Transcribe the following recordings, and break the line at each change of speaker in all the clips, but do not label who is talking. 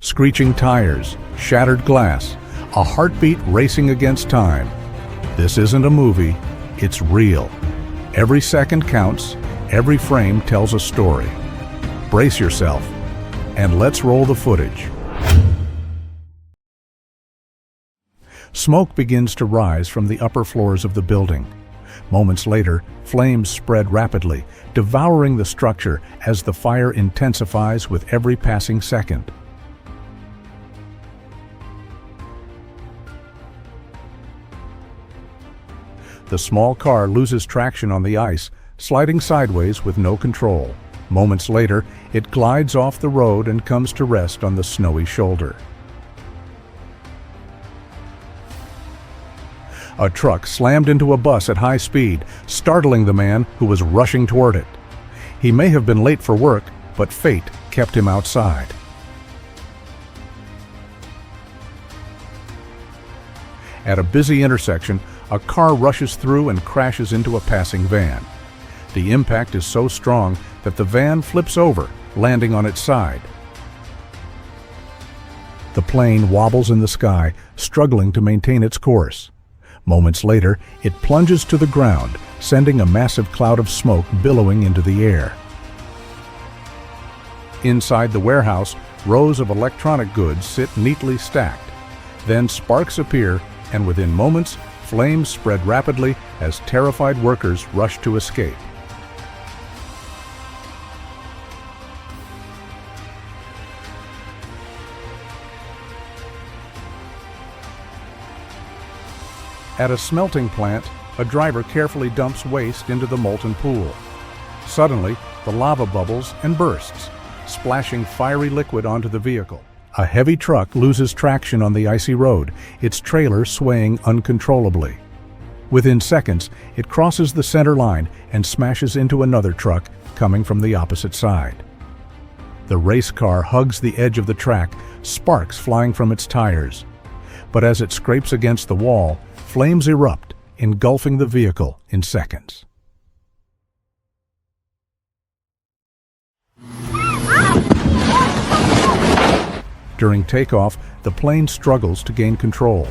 Screeching tires, shattered glass, a heartbeat racing against time. This isn't a movie, it's real. Every second counts, every frame tells a story. Brace yourself, and let's roll the footage. Smoke begins to rise from the upper floors of the building. Moments later, flames spread rapidly, devouring the structure as the fire intensifies with every passing second. The small car loses traction on the ice, sliding sideways with no control. Moments later, it glides off the road and comes to rest on the snowy shoulder. A truck slammed into a bus at high speed, startling the man who was rushing toward it. He may have been late for work, but fate kept him outside. At a busy intersection, a car rushes through and crashes into a passing van. The impact is so strong that the van flips over, landing on its side. The plane wobbles in the sky, struggling to maintain its course. Moments later, it plunges to the ground, sending a massive cloud of smoke billowing into the air. Inside the warehouse, rows of electronic goods sit neatly stacked. Then sparks appear, and within moments, flames spread rapidly as terrified workers rush to escape. At a smelting plant, a driver carefully dumps waste into the molten pool. Suddenly, the lava bubbles and bursts, splashing fiery liquid onto the vehicle. A heavy truck loses traction on the icy road, its trailer swaying uncontrollably. Within seconds, it crosses the center line and smashes into another truck coming from the opposite side. The race car hugs the edge of the track, sparks flying from its tires. But as it scrapes against the wall, flames erupt, engulfing the vehicle in seconds. During takeoff, the plane struggles to gain control.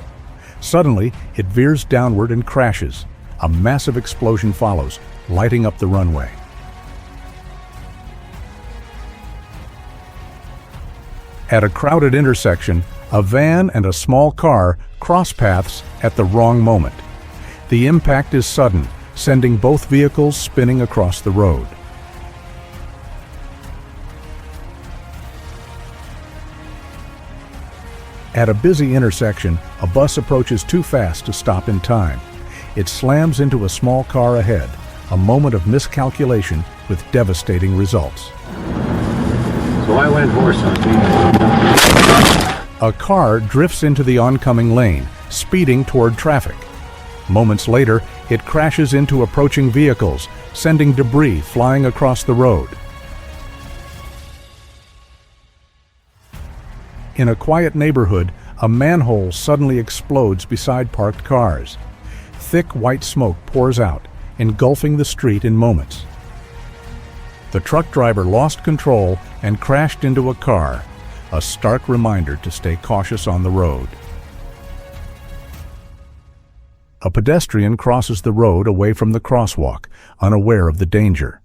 Suddenly, it veers downward and crashes. A massive explosion follows, lighting up the runway. At a crowded intersection, a van and a small car cross paths at the wrong moment. The impact is sudden, sending both vehicles spinning across the road. At a busy intersection, a bus approaches too fast to stop in time. It slams into a small car ahead, a moment of miscalculation with devastating results.
So I went horse hunting.
A car drifts into the oncoming lane, speeding toward traffic. Moments later, it crashes into approaching vehicles, sending debris flying across the road. In a quiet neighborhood, a manhole suddenly explodes beside parked cars. Thick white smoke pours out, engulfing the street in moments. The truck driver lost control and crashed into a car, a stark reminder to stay cautious on the road. A pedestrian crosses the road away from the crosswalk, unaware of the danger.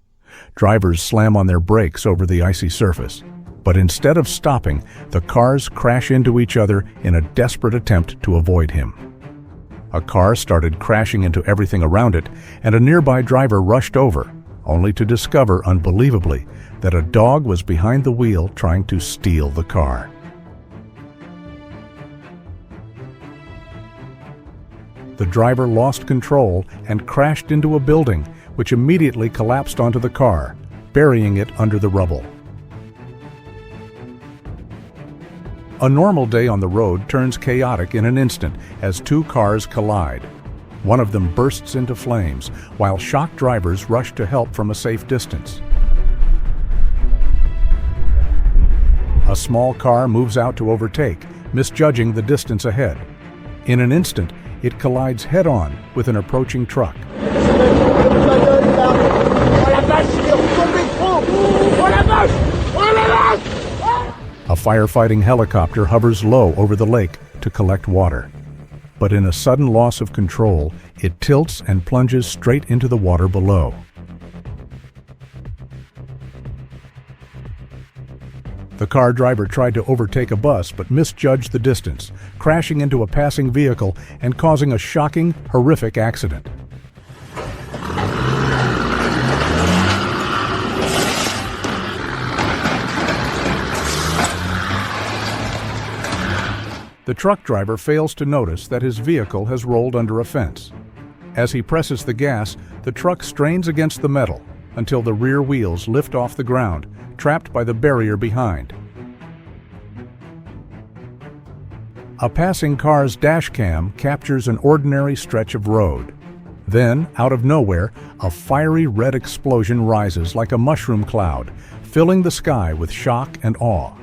Drivers slam on their brakes over the icy surface. But instead of stopping, the cars crash into each other in a desperate attempt to avoid him. A car started crashing into everything around it, and a nearby driver rushed over, only to discover, unbelievably, that a dog was behind the wheel trying to steal the car. The driver lost control and crashed into a building, which immediately collapsed onto the car, burying it under the rubble. A normal day on the road turns chaotic in an instant as two cars collide. One of them bursts into flames, while shocked drivers rush to help from a safe distance. A small car moves out to overtake, misjudging the distance ahead. In an instant, it collides head-on with an approaching truck. A firefighting helicopter hovers low over the lake to collect water. But in a sudden loss of control, it tilts and plunges straight into the water below. The car driver tried to overtake a bus but misjudged the distance, crashing into a passing vehicle and causing a shocking, horrific accident. The truck driver fails to notice that his vehicle has rolled under a fence. As he presses the gas, the truck strains against the metal until the rear wheels lift off the ground, trapped by the barrier behind. A passing car's dash cam captures an ordinary stretch of road. Then, out of nowhere, a fiery red explosion rises like a mushroom cloud, filling the sky with shock and awe.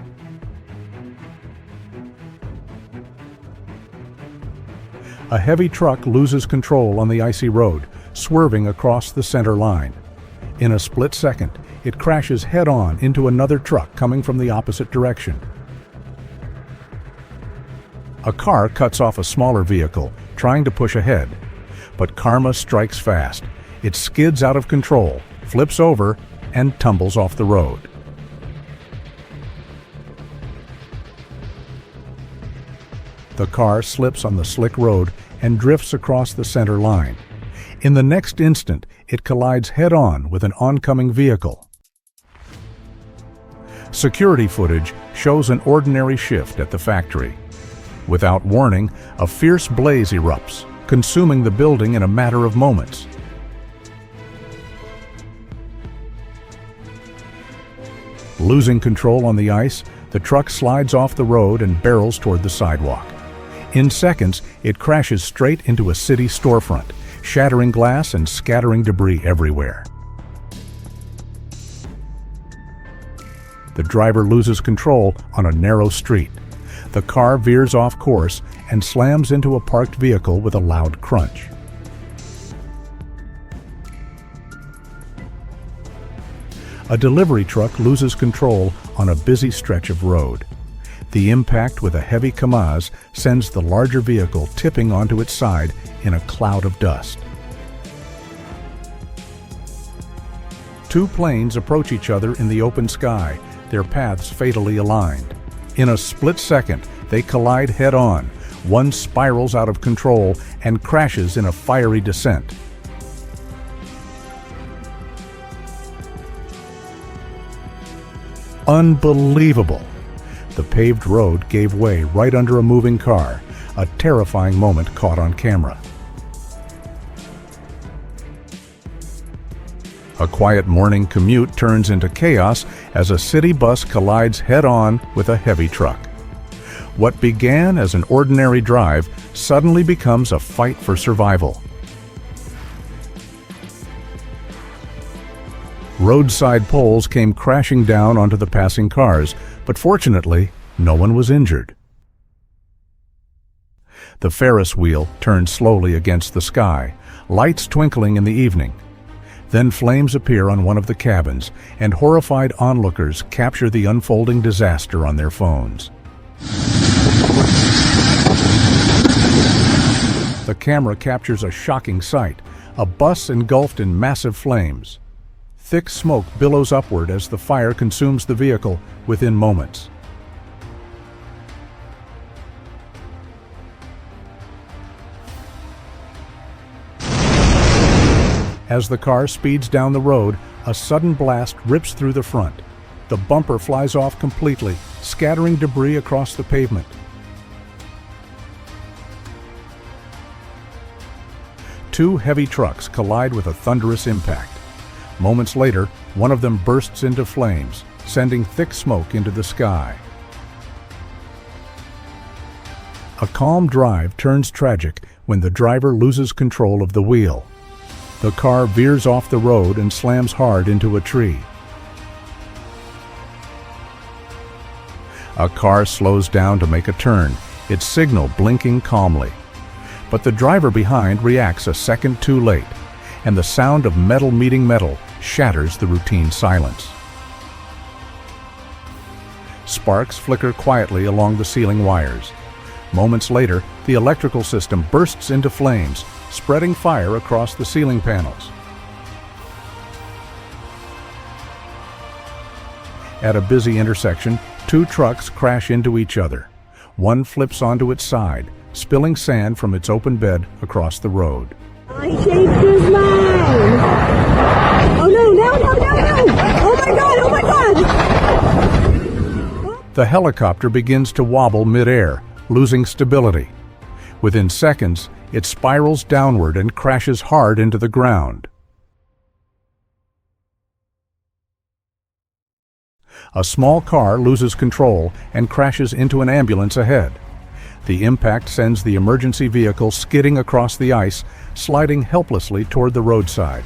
A heavy truck loses control on the icy road, swerving across the center line. In a split second, it crashes head-on into another truck coming from the opposite direction. A car cuts off a smaller vehicle, trying to push ahead. But karma strikes fast. It skids out of control, flips over, and tumbles off the road. The car slips on the slick road and drifts across the center line. In the next instant, it collides head-on with an oncoming vehicle. Security footage shows an ordinary shift at the factory. Without warning, a fierce blaze erupts, consuming the building in a matter of moments. Losing control on the ice, the truck slides off the road and barrels toward the sidewalk. In seconds, it crashes straight into a city storefront, shattering glass and scattering debris everywhere. The driver loses control on a narrow street. The car veers off course and slams into a parked vehicle with a loud crunch. A delivery truck loses control on a busy stretch of road. The impact with a heavy Kamaz sends the larger vehicle tipping onto its side in a cloud of dust. Two planes approach each other in the open sky, their paths fatally aligned. In a split second, they collide head-on. One spirals out of control and crashes in a fiery descent. Unbelievable! The paved road gave way right under a moving car, a terrifying moment caught on camera. A quiet morning commute turns into chaos as a city bus collides head-on with a heavy truck. What began as an ordinary drive suddenly becomes a fight for survival. Roadside poles came crashing down onto the passing cars, but fortunately, no one was injured. The Ferris wheel turned slowly against the sky, lights twinkling in the evening. Then flames appear on one of the cabins, and horrified onlookers capture the unfolding disaster on their phones. The camera captures a shocking sight, a bus engulfed in massive flames. Thick smoke billows upward as the fire consumes the vehicle within moments. As the car speeds down the road, a sudden blast rips through the front. The bumper flies off completely, scattering debris across the pavement. Two heavy trucks collide with a thunderous impact. Moments later, one of them bursts into flames, sending thick smoke into the sky. A calm drive turns tragic when the driver loses control of the wheel. The car veers off the road and slams hard into a tree. A car slows down to make a turn, its signal blinking calmly. But the driver behind reacts a second too late, and the sound of metal meeting metal shatters the routine silence. Sparks flicker quietly along the ceiling wires. Moments later, the electrical system bursts into flames, spreading fire across the ceiling panels. At a busy intersection, two trucks crash into each other. One flips onto its side, spilling sand from its open bed across the road.
I changed his mind! Oh no, no! Oh my god!
The helicopter begins to wobble mid-air, losing stability. Within seconds, it spirals downward and crashes hard into the ground. A small car loses control and crashes into an ambulance ahead. The impact sends the emergency vehicle skidding across the ice, sliding helplessly toward the roadside.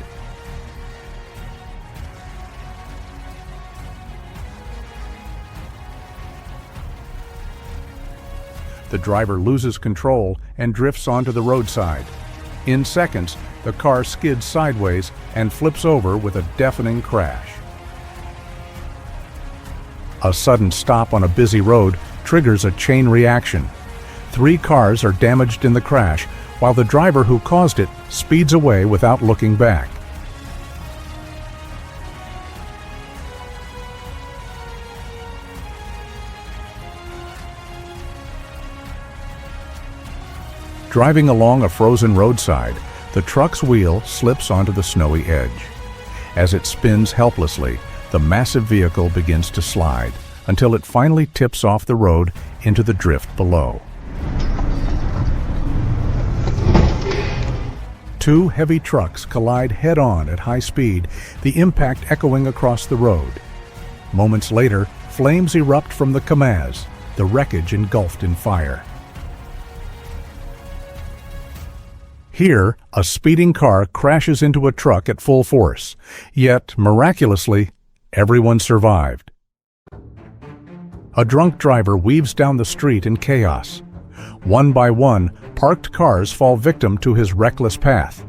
The driver loses control and drifts onto the roadside. In seconds, the car skids sideways and flips over with a deafening crash. A sudden stop on a busy road triggers a chain reaction. 3 cars are damaged in the crash, while the driver who caused it speeds away without looking back. Driving along a frozen roadside, the truck's wheel slips onto the snowy edge. As it spins helplessly, the massive vehicle begins to slide until it finally tips off the road into the drift below. 2 heavy trucks collide head-on at high speed, the impact echoing across the road. Moments later, flames erupt from the Kamaz, the wreckage engulfed in fire. Here, a speeding car crashes into a truck at full force, yet, miraculously, everyone survived. A drunk driver weaves down the street in chaos. One by one, parked cars fall victim to his reckless path.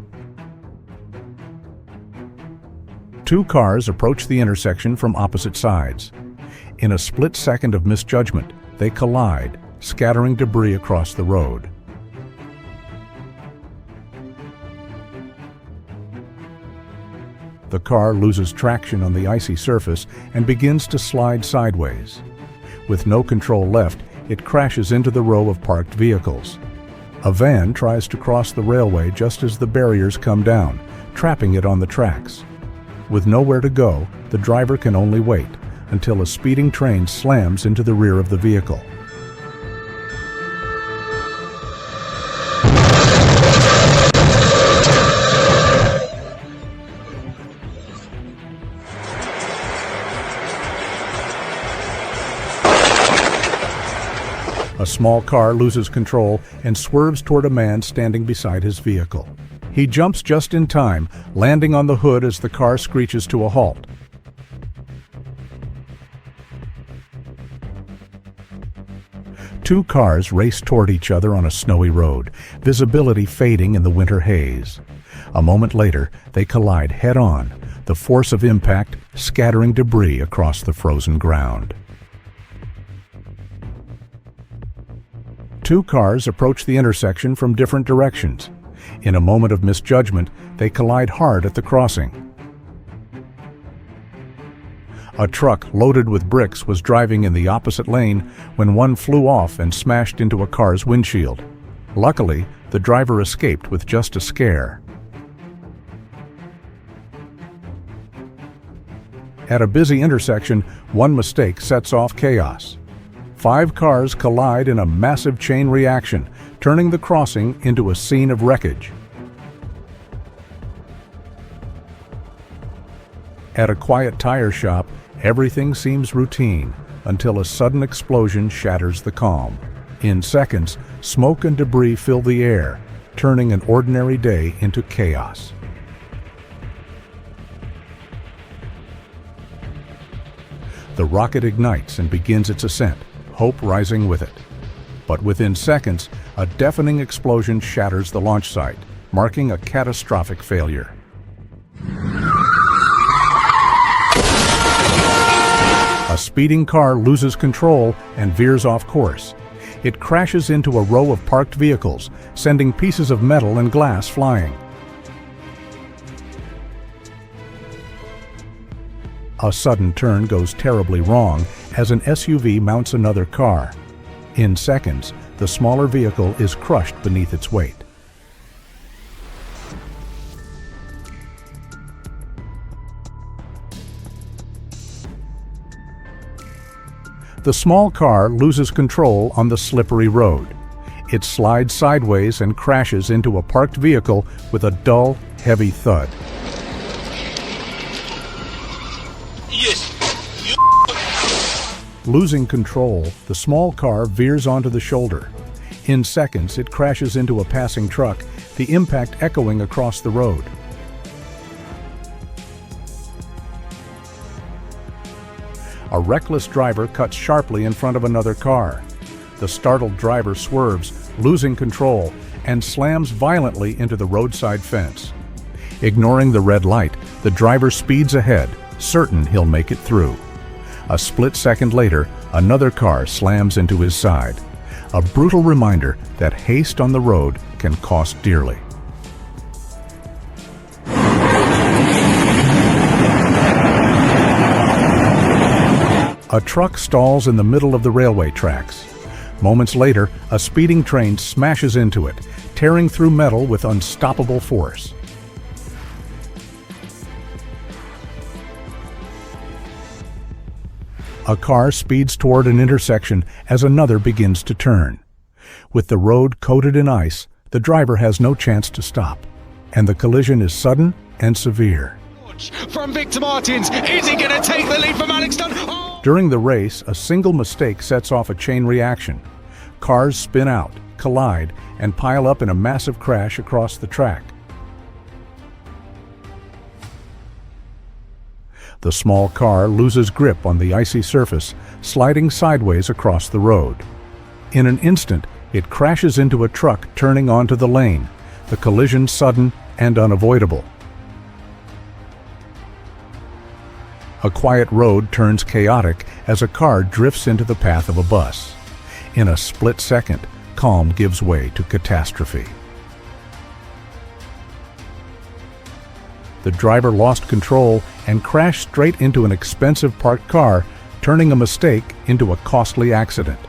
2 cars approach the intersection from opposite sides. In a split second of misjudgment, they collide, scattering debris across the road. The car loses traction on the icy surface and begins to slide sideways. With no control left, it crashes into the row of parked vehicles. A van tries to cross the railway just as the barriers come down, trapping it on the tracks. With nowhere to go, the driver can only wait until a speeding train slams into the rear of the vehicle. A small car loses control and swerves toward a man standing beside his vehicle. He jumps just in time, landing on the hood as the car screeches to a halt. Two cars race toward each other on a snowy road, visibility fading in the winter haze. A moment later, they collide head-on, the force of impact scattering debris across the frozen ground. 2 cars approach the intersection from different directions. In a moment of misjudgment, they collide hard at the crossing. A truck loaded with bricks was driving in the opposite lane when one flew off and smashed into a car's windshield. Luckily, the driver escaped with just a scare. At a busy intersection, one mistake sets off chaos. 5 cars collide in a massive chain reaction, turning the crossing into a scene of wreckage. At a quiet tire shop, everything seems routine until a sudden explosion shatters the calm. In seconds, smoke and debris fill the air, turning an ordinary day into chaos. The rocket ignites and begins its ascent, hope rising with it. But within seconds, a deafening explosion shatters the launch site, marking a catastrophic failure. A speeding car loses control and veers off course. It crashes into a row of parked vehicles, sending pieces of metal and glass flying. A sudden turn goes terribly wrong as an SUV mounts another car. In seconds, the smaller vehicle is crushed beneath its weight. The small car loses control on the slippery road. It slides sideways and crashes into a parked vehicle with a dull, heavy thud. Losing control, the small car veers onto the shoulder. In seconds, it crashes into a passing truck, the impact echoing across the road. A reckless driver cuts sharply in front of another car. The startled driver swerves, losing control, and slams violently into the roadside fence. Ignoring the red light, the driver speeds ahead, certain he'll make it through. A split second later, another car slams into his side. A brutal reminder that haste on the road can cost dearly. A truck stalls in the middle of the railway tracks. Moments later, a speeding train smashes into it, tearing through metal with unstoppable force. A car speeds toward an intersection as another begins to turn. With the road coated in ice, the driver has no chance to stop, and the collision is sudden and severe.
From Victor Martins, is he going to take the lead from Alex Dunn? Oh!
During the race, a single mistake sets off a chain reaction. Cars spin out, collide, and pile up in a massive crash across the track. The small car loses grip on the icy surface, sliding sideways across the road. In an instant, it crashes into a truck turning onto the lane, the collision sudden and unavoidable. A quiet road turns chaotic as a car drifts into the path of a bus. In a split second, calm gives way to catastrophe. The driver lost control and crashed straight into an expensive parked car, turning a mistake into a costly accident.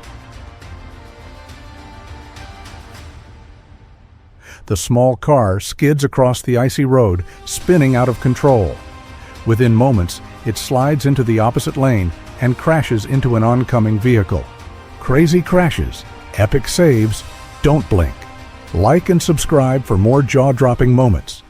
The small car skids across the icy road, spinning out of control. Within moments, it slides into the opposite lane and crashes into an oncoming vehicle. Crazy crashes, epic saves, don't blink. Like and subscribe for more jaw-dropping moments.